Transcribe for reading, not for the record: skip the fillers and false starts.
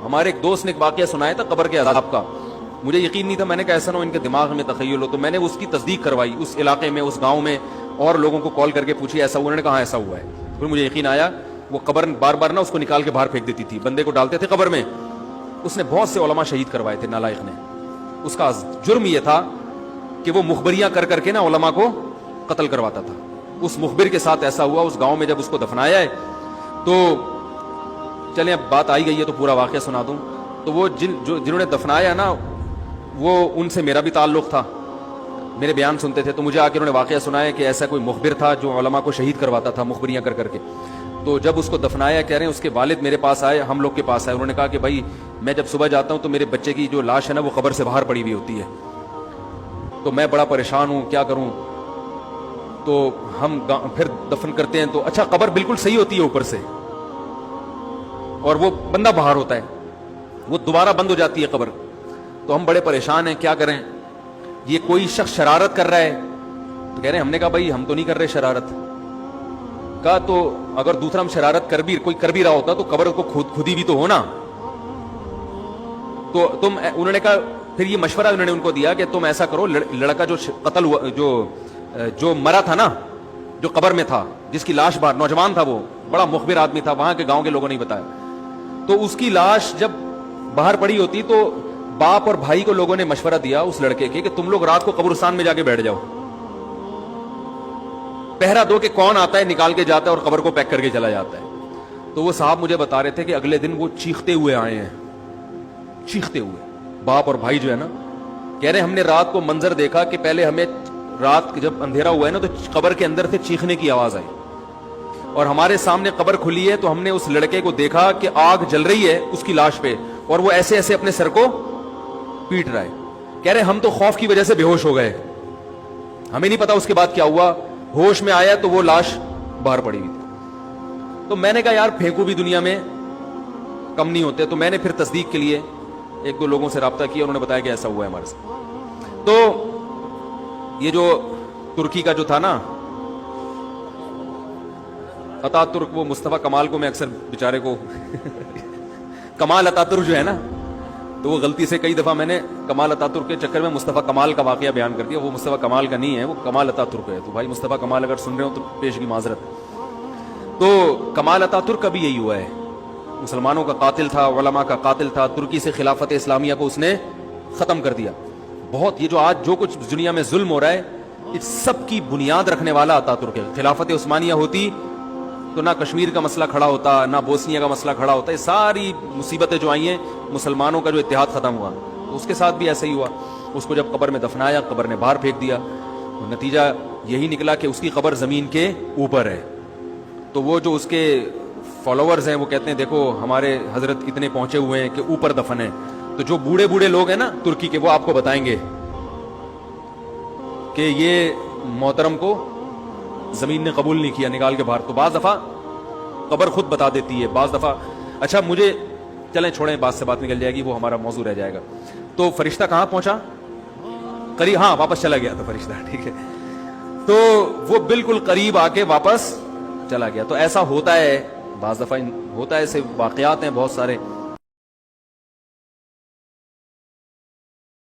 ہمارے ایک دوست نے ایک واقعہ سنایا تھا قبر کے عذاب کا, مجھے یقین نہیں تھا, میں نے کہا ایسا نہ ہو ان کے دماغ میں تخیل ہو, تو میں نے اس کی تصدیق کروائی اس علاقے میں, اس گاؤں میں, اور لوگوں کو کال کر کے پوچھی ایسا ہوا, انہوں نے کہا ایسا ہوا ہے. پھر مجھے یقین آیا. وہ قبر بار بار نا اس کو نکال کے باہر پھینک دیتی تھی, بندے کو ڈالتے تھے قبر میں. اس نے بہت سے علماء شہید کروائے تھے نالائق نے. اس کا جرم یہ تھا کہ وہ مخبریاں کر کر کے نا علماء کو قتل کرواتا تھا. اس مخبر کے ساتھ ایسا ہوا اس گاؤں میں جب اس کو دفنایا ہے. تو چلیں اب بات آئی گئی ہے تو پورا واقعہ سنا دوں. تو وہ جنہوں نے دفنایا نا, وہ ان سے میرا بھی تعلق تھا, میرے بیان سنتے تھے. تو مجھے آ کے انہوں نے واقعہ سنایا کہ ایسا کوئی مخبر تھا جو علماء کو شہید کرواتا تھا مخبریاں کر کر کے. تو جب اس کو دفنایا, کہہ رہے ہیں اس کے والد میرے پاس آئے, ہم لوگ کے پاس آئے. انہوں نے کہا کہ بھائی میں جب صبح جاتا ہوں تو میرے بچے کی جو لاش ہے نا وہ قبر سے باہر پڑی ہوئی ہوتی ہے, تو میں بڑا پریشان ہوں, کیا کروں. تو ہم پھر دفن کرتے ہیں تو اچھا قبر بالکل صحیح ہوتی ہے اوپر سے, اور وہ بندہ باہر ہوتا ہے, وہ دوبارہ بند ہو جاتی ہے قبر. تو ہم بڑے پریشان ہیں, کیا کریں, یہ کوئی شخص شرارت کر رہا ہے. تو کہہ رہے ہیں, ہم نے کہا بھائی ہم تو نہیں کر رہے شرارت. کہا تو اگر دوسرا ہم شرارت کوئی کر بھی رہا ہوتا تو قبر کو خودی بھی تو ہونا. تو انہوں نے کہا, پھر یہ مشورہ انہوں نے ان کو دیا کہ تم ایسا کرو, لڑکا جو قتل ہوا, جو مرا تھا نا, جو قبر میں تھا, جس کی لاش باہر, نوجوان تھا, وہ بڑا مخبر آدمی تھا, وہاں کے گاؤں کے لوگوں نے بتایا. تو اس کی لاش جب باہر پڑی ہوتی تو باپ اور بھائی کو لوگوں نے مشورہ دیا اس لڑکے کے کہ تم لوگ رات کو قبرستان میں جا کے بیٹھ جاؤ, پہرا دو کہ کون آتا ہے نکال کے جاتا ہے اور قبر کو پیک کر کے چلا جاتا ہے. تو وہ صاحب مجھے بتا رہے تھے کہ اگلے دن وہ چیختے ہوئے آئے ہیں, چیختے ہوئے, باپ اور بھائی جو ہے نا. کہہ رہے ہم نے رات کو منظر دیکھا کہ پہلے ہمیں رات جب اندھیرا ہوا ہے نا تو قبر کے اندر سے چیخنے کی آواز آئی, اور ہمارے سامنے قبر کھلی ہے تو ہم نے اس لڑکے کو دیکھا کہ آگ جل رہی ہے اس کی لاش پہ, اور وہ ایسے ایسے اپنے سر کو پیٹ رہا ہے. کہہ رہے ہم تو خوف کی وجہ سے بے ہوش ہو گئے, ہمیں نہیں پتا اس کے بعد کیا ہوا. ہوش میں آیا تو وہ لاش باہر پڑی ہوئی تھی. تو میں نے کہا یار پھینکو بھی دنیا میں کم نہیں ہوتے. تو میں نے پھر تصدیق کے لیے ایک دو لوگوں سے رابطہ کیا, انہوں نے بتایا کہ ایسا ہوا ہے ہمارے ساتھ. تو یہ جو ترکی کا جو تھا نا عطا ترک, وہ مصطفیٰ کمال کو میں اکثر بیچارے کو کمال عطا ترک جو ہے نا, تو وہ غلطی سے کئی دفعہ میں نے کمال عطا ترک کے چکر میں مصطفیٰ کمال کا واقعہ بیان کر دیا. وہ مصطفیٰ کمال کا نہیں ہے, وہ کمال عطا ترک ہے. تو بھائی مصطفیٰ کمال اگر سن رہے ہو تو پیش کی معذرت. تو کمال عطا ترک کا بھی یہی ہوا ہے, مسلمانوں کا قاتل تھا, علماء کا قاتل تھا. ترکی سے خلافت اسلامیہ کو اس نے ختم کر دیا. بہت یہ جو آج جو کچھ دنیا میں ظلم ہو رہا ہے اس سب کی بنیاد رکھنے والا عطا ترک ہے. خلافت عثمانیہ ہوتی تو نہ کشمیر کا مسئلہ کھڑا ہوتا, نہ بوسنیا کا مسئلہ کھڑا ہوتا. یہ ساری مصیبتیں جو آئی ہیں, مسلمانوں کا جو اتحاد ختم ہوا, اس کے ساتھ بھی ایسا ہی ہوا. اس کو جب قبر میں دفنایا, قبر نے باہر پھینک دیا, نتیجہ یہی نکلا کہ اس کی قبر زمین کے اوپر ہے. تو وہ جو اس کے فالوورز ہیں وہ کہتے ہیں دیکھو ہمارے حضرت اتنے پہنچے ہوئے ہیں کہ اوپر دفن ہے. تو جو بوڑھے بوڑھے لوگ ہیں نا ترکی کے, وہ آپ کو بتائیں گے کہ یہ محترم کو زمین نے قبول نہیں کیا, نکال کے باہر. تو بعض دفعہ قبر خود بتا دیتی ہے, بعض دفعہ. اچھا مجھے چلیں چھوڑیں, بات سے بات نکل جائے گی, وہ ہمارا موضوع رہ جائے گا. تو فرشتہ کہاں پہنچا, قریب, ہاں واپس چلا گیا تھا فرشتہ, ٹھیک ہے. تو وہ بالکل قریب آ کے واپس چلا گیا. تو ایسا ہوتا ہے, بعض دفعہ ہوتا ہے, ایسے واقعات ہیں بہت سارے.